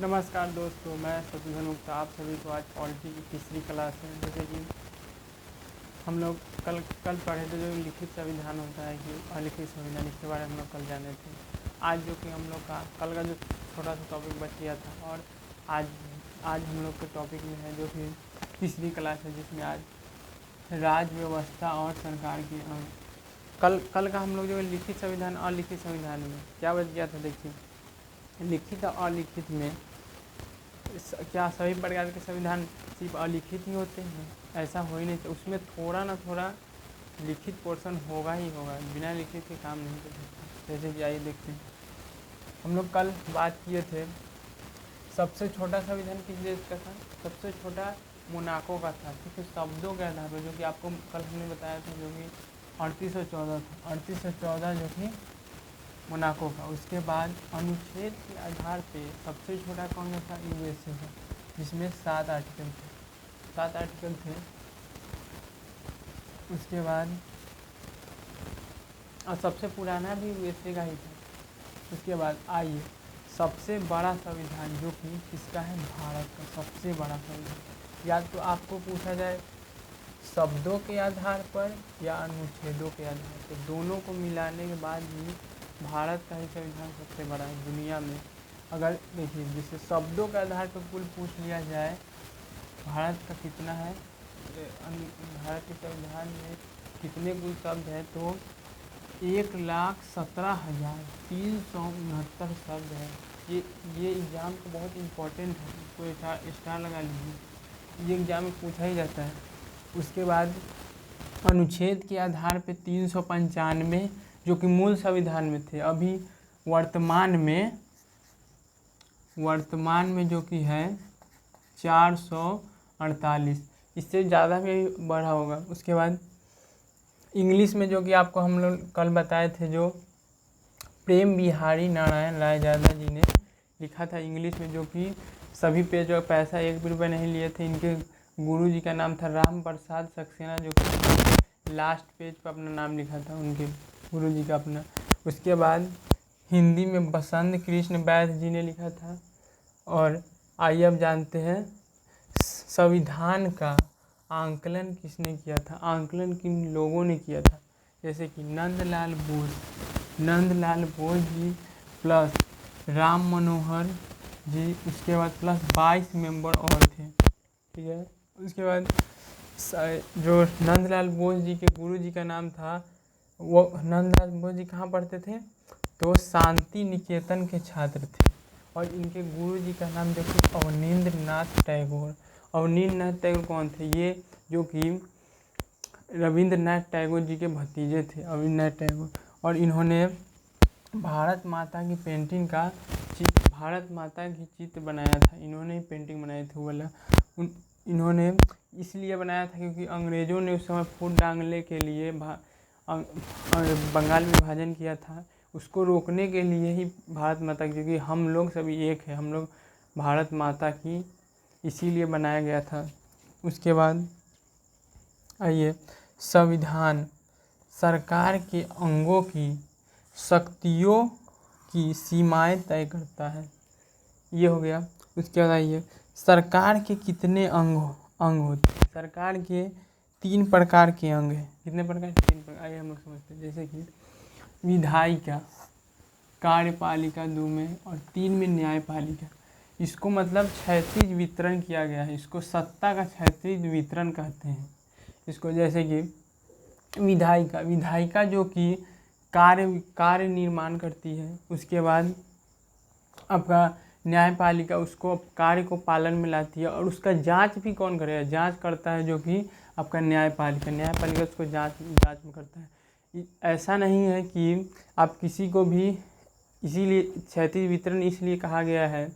नमस्कार दोस्तों, मैं शत्रुघ्न गुप्ता। आप सभी को आज पॉलिटी की तीसरी क्लास है। जैसे कि हम लोग कल पढ़े थे, जो लिखित संविधान होता है कि अलिखित संविधान, इसके बारे में हम लोग कल जाने थे। आज जो कि हम लोग का कल का जो छोटा सा टॉपिक बच गया था, और आज हम लोग के टॉपिक में है जो कि तीसरी क्लास है, जिसमें आज राज्य व्यवस्था और सरकार की कल का हम लोग जो लिखित संविधान और लिखित संविधान में क्या बच गया था। देखिए, लिखित और अलिखित में क्या सभी प्रकार के संविधान सिर्फ अलिखित ही होते हैं? ऐसा हो ही नहीं। तो उसमें थोड़ा ना थोड़ा लिखित पोर्शन होगा ही होगा, बिना लिखित के काम नहीं कर सकते। जैसे कि आइए देखते हैं, हम लोग कल बात किए थे सबसे छोटा संविधान किस देश का था। सबसे छोटा मोनाको का था। ठीक है, शब्दों के आधार पर, जो कि आपको कल हमने बताया था, जो कि 3814 था। 3814 जो कि मोनाको का। उसके बाद अनुच्छेद के आधार पे सबसे छोटा कौन सा था? यूएसए का, जिसमें 7 आर्टिकल थे। उसके बाद और सबसे पुराना भी यूएसए का ही था। उसके बाद आइए सबसे बड़ा संविधान, जो कि किसका है? भारत का सबसे बड़ा संविधान। या तो आपको पूछा जाए शब्दों के आधार पर या अनुच्छेदों के आधार पर, दोनों को मिलाने के बाद ही भारत का ही संविधान सबसे बड़ा है दुनिया में। अगर देखिए, जैसे शब्दों के आधार पर कुल पूछ लिया जाए भारत का कितना है, भारत के संविधान में कितने कुल शब्द है, तो 1,17,369 शब्द है। ये एग्ज़ाम को बहुत इम्पोर्टेंट है, इसको स्टार लगा लीजिए, ये एग्ज़ाम में पूछा ही जाता है। उसके बाद अनुच्छेद के आधार पे 395 जो कि मूल संविधान में थे, अभी वर्तमान में जो कि है 448, इससे ज़्यादा भी बढ़ा होगा। उसके बाद इंग्लिश में, जो कि आपको हम लोग कल बताए थे, जो प्रेम बिहारी नारायण रायजादा जी ने लिखा था इंग्लिश में, जो कि सभी पेज और पैसा 1 भी रुपये नहीं लिए थे। इनके गुरु जी का नाम था राम प्रसाद सक्सेना, जो कि लास्ट पेज पर अपना नाम लिखा था उनके गुरु जी का अपना। उसके बाद हिंदी में बसंत कृष्ण वैद्य जी ने लिखा था। और आइए अब जानते हैं संविधान का आंकलन किसने किया था, आंकलन किन लोगों ने किया था। जैसे कि नंदलाल बोस जी प्लस राम मनोहर जी, उसके बाद प्लस 22 मेंबर और थे। ठीक है, उसके बाद जो नंदलाल बोस जी के गुरु जी का नाम था, वो नंदलाल बोस जी कहाँ पढ़ते थे? तो शांति निकेतन के छात्र थे। और इनके गुरु जी का नाम जो कि अवनींद्र नाथ टैगोर कौन थे? ये जो कि रविंद्रनाथ टैगोर जी के भतीजे थे, रविंद्रनाथ टैगोर। और इन्होंने भारत माता की चित्र बनाया था। इन्होंने ही पेंटिंग बनाई थी वाला। इन्होंने इसलिए बनाया था क्योंकि अंग्रेज़ों ने उस समय फूट डांगने के लिए बंगाल विभाजन किया था। उसको रोकने के लिए ही भारत माता की, क्योंकि हम लोग सभी एक है, हम लोग भारत माता की, इसीलिए बनाया गया था। उसके बाद आइए, संविधान सरकार के अंगों की शक्तियों की सीमाएं तय करता है। ये हो गया। उसके बाद आइए, सरकार के कितने अंग होते हैं? सरकार के 3 प्रकार के अंग हैं। कितने प्रकार? 3 प्रकार। आइए हम लोग समझते हैं। जैसे कि विधायिका, कार्यपालिका 2 में, और 3 में न्यायपालिका। इसको मतलब क्षैतिज वितरण किया गया है, इसको सत्ता का क्षैतिज वितरण कहते हैं इसको। जैसे कि विधायिका जो कि कार्य निर्माण करती है। उसके बाद आपका न्यायपालिका उसको कार्य को पालन में लाती है, और उसका जांच भी कौन करेगा? जांच करता है जो कि आपका न्यायपालिका उसको जांच में करता है। ऐसा नहीं है कि आप किसी को भी, इसीलिए क्षैतिज वितरण इसलिए कहा गया है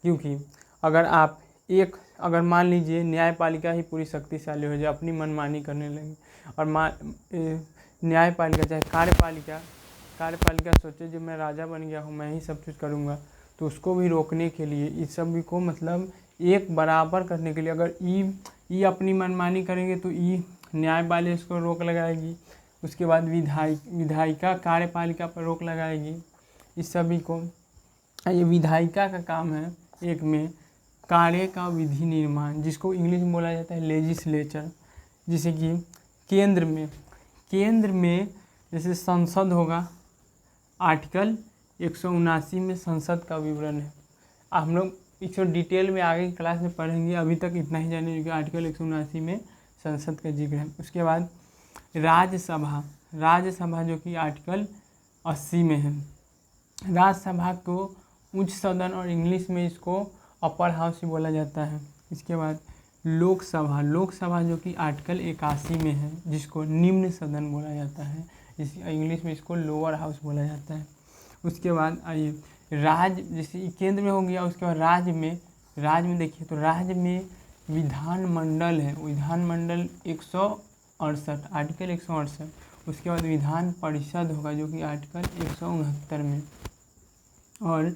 क्योंकि अगर मान लीजिए न्यायपालिका ही पूरी शक्तिशाली हो जाए, अपनी मनमानी करने लगे, और न्यायपालिका चाहे कार्यपालिका सोचे जो मैं राजा बन गया हूँ, मैं ही सब कुछ करूँगा, तो उसको भी रोकने के लिए, इस सब को मतलब एक बराबर करने के लिए, अगर ई अपनी मनमानी करेंगे तो ई न्यायपालिका इसको रोक लगाएगी। उसके बाद विधायिका कार्यपालिका पर रोक लगाएगी। इस सभी को, ये विधायिका का काम है एक में कार्य का विधि निर्माण, जिसको इंग्लिश में बोला जाता है लेजिस्लेचर। जैसे कि केंद्र में जैसे संसद होगा, आर्टिकल 179 में संसद का विवरण है। हम लोग इसको डिटेल में आगे की क्लास में पढ़ेंगे, अभी तक इतना ही जाने क्योंकि आर्टिकल 179 में संसद का जिक्र है। उसके बाद राज्यसभा जो कि आर्टिकल 80 में है। राज्यसभा को उच्च सदन और इंग्लिश में इसको अपर हाउस ही बोला जाता है। इसके बाद लोकसभा जो कि आर्टिकल 81 में है, जिसको निम्न सदन बोला जाता है, इस इंग्लिश में इसको लोअर हाउस बोला जाता है। उसके बाद आइए राज्य, जैसे केंद्र में हो गया। उसके बाद राज्य में देखिए तो राज्य में विधानमंडल है, विधानमंडल 168 आर्टिकल 168। उसके बाद विधान परिषद होगा जो कि आर्टिकल 169 में, और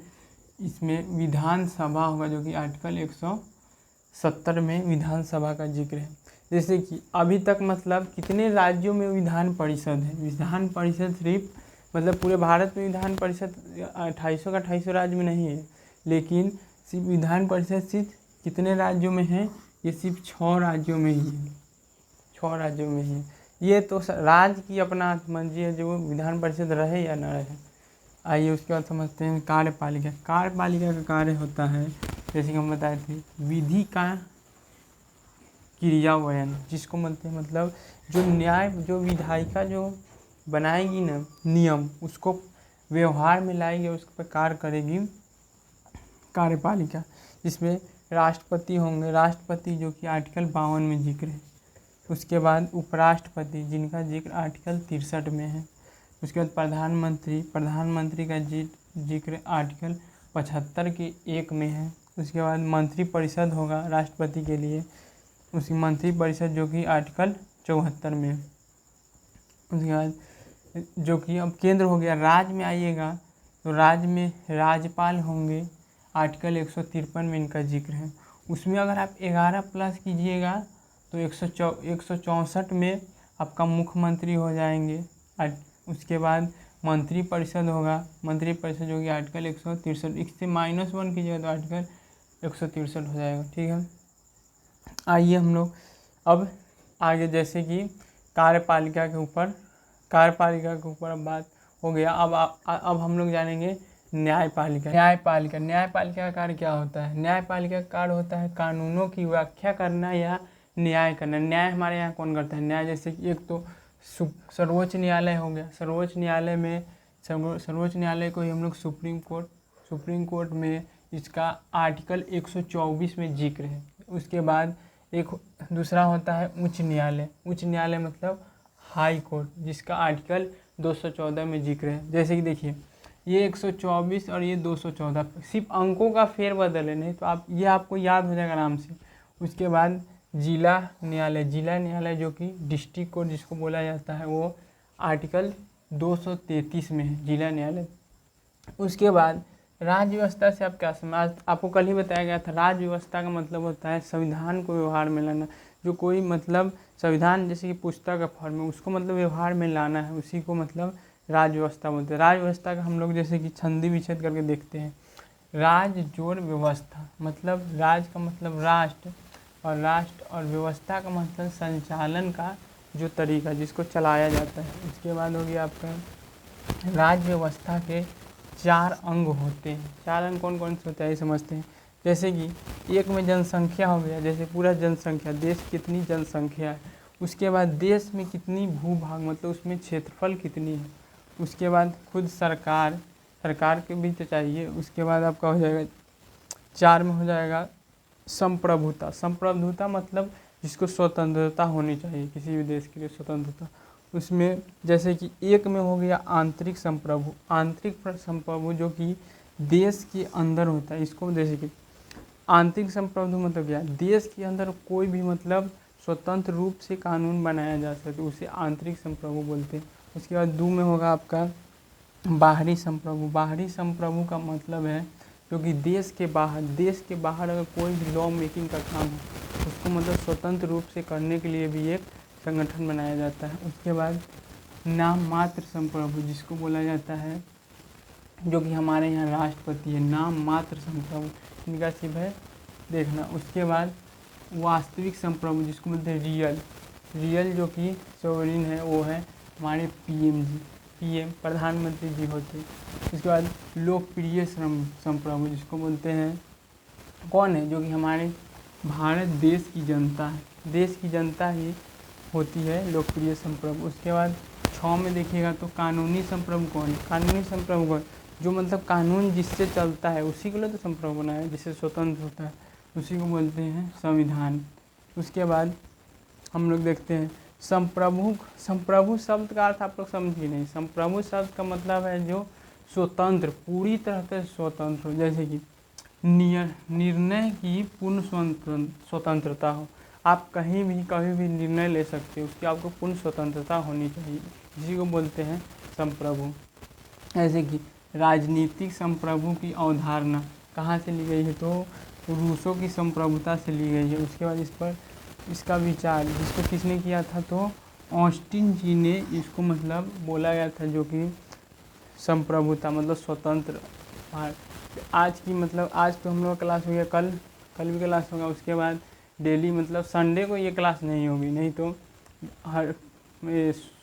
इसमें विधानसभा होगा जो कि आर्टिकल 170 में विधानसभा का जिक्र है। जैसे कि अभी तक मतलब कितने राज्यों में विधान परिषद है? विधान परिषद सिर्फ मतलब पूरे भारत में विधान परिषद 2800 राज्य में नहीं है, लेकिन सिर्फ विधान परिषद सिर्फ कितने राज्यों में है? ये सिर्फ 6 राज्यों में ही है, 6 राज्यों में ही। ये तो राज्य की अपना मर्जी है जो विधान परिषद रहे या न रहे। आइए उसके बाद समझते हैं कार्यपालिका का कार्य होता है, जैसे कि हम बताए थे, विधि का क्रियान्वयन, जिसको मतलब जो विधायिका जो बनाएगी ना नियम, उसको व्यवहार में लाएगी, उस पर कार्य करेगी कार्यपालिका। जिसमें राष्ट्रपति होंगे, राष्ट्रपति जो कि आर्टिकल 52 में जिक्र है। उसके बाद उपराष्ट्रपति, जिनका जिक्र आर्टिकल 63 में है। उसके बाद प्रधानमंत्री का जिक्र आर्टिकल 75 के 1 में है। उसके बाद मंत्रिपरिषद होगा राष्ट्रपति के लिए, उसकी मंत्रिपरिषद जो कि आर्टिकल 74 में है। उसके बाद जो कि अब केंद्र हो गया। राज्य में आइएगा तो राज्य में राज्यपाल होंगे, आर्टिकल 153 में इनका जिक्र है। उसमें अगर आप 11 प्लस कीजिएगा तो 164 में आपका मुख्यमंत्री हो जाएंगे। उसके बाद मंत्रिपरिषद होगा, मंत्रिपरिषद जो कि आर्टिकल 163, इससे -1 कीजिएगा तो आर्टिकल 163 हो जाएगा। ठीक है, आइए हम लोग अब आगे, जैसे कि कार्यपालिका के ऊपर अब बात हो गया। अब हम लोग जानेंगे न्यायपालिका का कार्य क्या होता है? न्यायपालिका का कार्य होता है कानूनों की व्याख्या करना या न्याय करना। न्याय हमारे यहाँ कौन करता है? न्याय जैसे कि एक तो सर्वोच्च न्यायालय हो गया। सर्वोच्च न्यायालय को ही हम लोग सुप्रीम कोर्ट में इसका आर्टिकल 124 में जिक्र है। उसके बाद एक दूसरा होता है उच्च न्यायालय मतलब हाई कोर्ट, जिसका आर्टिकल 214 में जिक्र है। जैसे कि देखिए ये 124 और ये 214 सिर्फ अंकों का फेरबदल है, नहीं तो ये आपको याद हो जाएगा आराम से। उसके बाद जिला न्यायालय जो कि डिस्ट्रिक्ट कोर्ट जिसको बोला जाता है, वो आर्टिकल 233 में है जिला न्यायालय। उसके बाद राज्य व्यवस्था से आप क्या समझ, आपको कल ही बताया गया था, राज्य व्यवस्था का मतलब होता है संविधान को व्यवहार में लाना। जो कोई मतलब संविधान जैसे कि पुस्तक का फॉर्म है, उसको मतलब व्यवहार में लाना है, उसी को मतलब राज्य व्यवस्था बोलते हैं। राज्य व्यवस्था का हम लोग जैसे कि संधि विच्छेद करके देखते हैं। राज्य जोड़ व्यवस्था मतलब राज्य का मतलब राष्ट्र और व्यवस्था का मतलब संचालन का जो तरीका जिसको चलाया जाता है। उसके बाद हो गया आपका राज्य व्यवस्था के 4 अंग होते हैं। 4 अंग कौन कौन से होते हैं ये समझते हैं। जैसे कि एक में जनसंख्या हो गया, जैसे पूरा जनसंख्या, देश कितनी जनसंख्या है। उसके बाद देश में कितनी भूभाग मतलब उसमें क्षेत्रफल कितनी है। उसके बाद खुद सरकार के भी तो चाहिए। उसके बाद आपका हो जाएगा 4 में हो जाएगा संप्रभुता मतलब जिसको स्वतंत्रता होनी चाहिए, किसी भी देश के लिए स्वतंत्रता। उसमें जैसे कि एक में हो गया आंतरिक संप्रभु जो कि देश के अंदर होता है। इसको जैसे कि आंतरिक संप्रभु मतलब क्या, देश के अंदर कोई भी मतलब स्वतंत्र रूप से कानून बनाया जा सकता है, उसे आंतरिक संप्रभु बोलते हैं। उसके बाद 2 में होगा आपका बाहरी संप्रभु का मतलब है जो कि देश के बाहर अगर कोई भी लॉ मेकिंग का काम है, उसको मतलब स्वतंत्र रूप से करने के लिए भी एक संगठन बनाया जाता है। उसके बाद नाम मात्र संप्रभु जिसको बोला जाता है, जो कि हमारे यहाँ राष्ट्रपति है, नाम मात्र संप्रभु। इनका सिर्फ है देखना। उसके बाद वास्तविक संप्रभु जिसको बोलते हैं रियल जो कि सोवरेन है वो है हमारे पीएम प्रधानमंत्री जी होते हैं। उसके बाद लोकप्रिय संप्रभु जिसको बोलते हैं कौन है, जो कि हमारे भारत देश की जनता है, देश की जनता ही होती है लोकप्रिय संप्रभु। उसके बाद 6 में देखिएगा तो कानूनी संप्रभु कौन है, कानूनी संप्रभु कौन, जो मतलब कानून जिससे चलता है उसी को लिए तो संप्रभु बना है, जिससे स्वतंत्र होता है उसी को बोलते हैं संविधान। उसके बाद हम लोग देखते हैं संप्रभु शब्द का अर्थ आप लोग समझिए नहीं। संप्रभु शब्द का मतलब है जो स्वतंत्र, पूरी तरह से स्वतंत्र हो, जैसे कि निर्णय की पूर्ण स्वतंत्रता हो, आप कहीं भी कभी भी निर्णय ले सकते हो, उसकी आपको पूर्ण स्वतंत्रता होनी चाहिए, इसी को बोलते हैं संप्रभु। ऐसे कि राजनीतिक संप्रभु की अवधारणा कहाँ से ली गई है, तो रूसों की संप्रभुता से ली गई है। उसके बाद इसका विचार जिसको किसने किया था, तो ऑस्टिन जी ने इसको मतलब बोला गया था, जो कि संप्रभुता मतलब स्वतंत्र। आज की मतलब आज तो हम लोग क्लास हो गया, कल भी क्लास होगा। उसके बाद डेली मतलब संडे को ये क्लास नहीं होगी, नहीं तो हर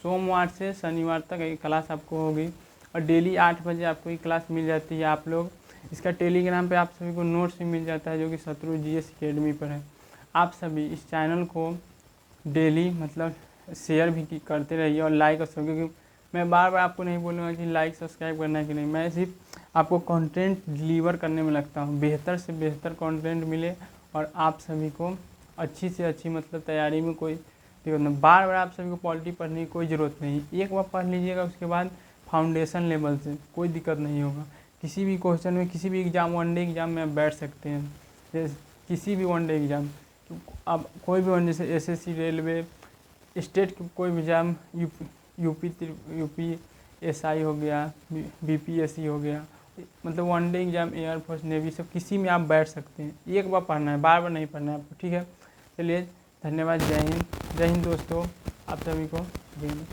सोमवार से शनिवार तक ये क्लास आपको होगी और डेली 8 बजे आपको ये क्लास मिल जाती है। आप लोग इसका टेलीग्राम पे आप सभी को नोट्स भी मिल जाता है, जो कि शत्रु GS अकेडमी पर है। आप सभी इस चैनल को डेली मतलब शेयर भी करते रहिए और लाइक और सब, क्योंकि मैं बार बार आपको नहीं बोलूँगा कि लाइक सब्सक्राइब करना है कि नहीं, मैं सिर्फ आपको कंटेंट डिलीवर करने में लगता हूँ, बेहतर से बेहतर कंटेंट मिले और आप सभी को अच्छी से अच्छी मतलब तैयारी में कोई दिक्कत नहीं। बार बार आप सभी को पॉलिटी पढ़ने की कोई ज़रूरत नहीं, एक बार पढ़ लीजिएगा, उसके बाद फाउंडेशन लेवल से कोई दिक्कत नहीं होगा। किसी भी क्वेश्चन में, किसी भी एग्ज़ाम, वनडे एग्ज़ाम में बैठ सकते हैं, जैसे किसी भी वनडे एग्ज़ाम, अब कोई भी वन, जैसे SSC, रेलवे, स्टेट की कोई भी एग्ज़ाम, यूपी SI हो गया, BPSC हो गया, मतलब वनडे एग्ज़ाम, एयरफोर्स, नेवी, सब किसी में आप बैठ सकते हैं। एक बार पढ़ना है, बार बार नहीं पढ़ना है आपको, ठीक है। चलिए धन्यवाद, जय हिंद दोस्तों, आप सभी को जय हिंद।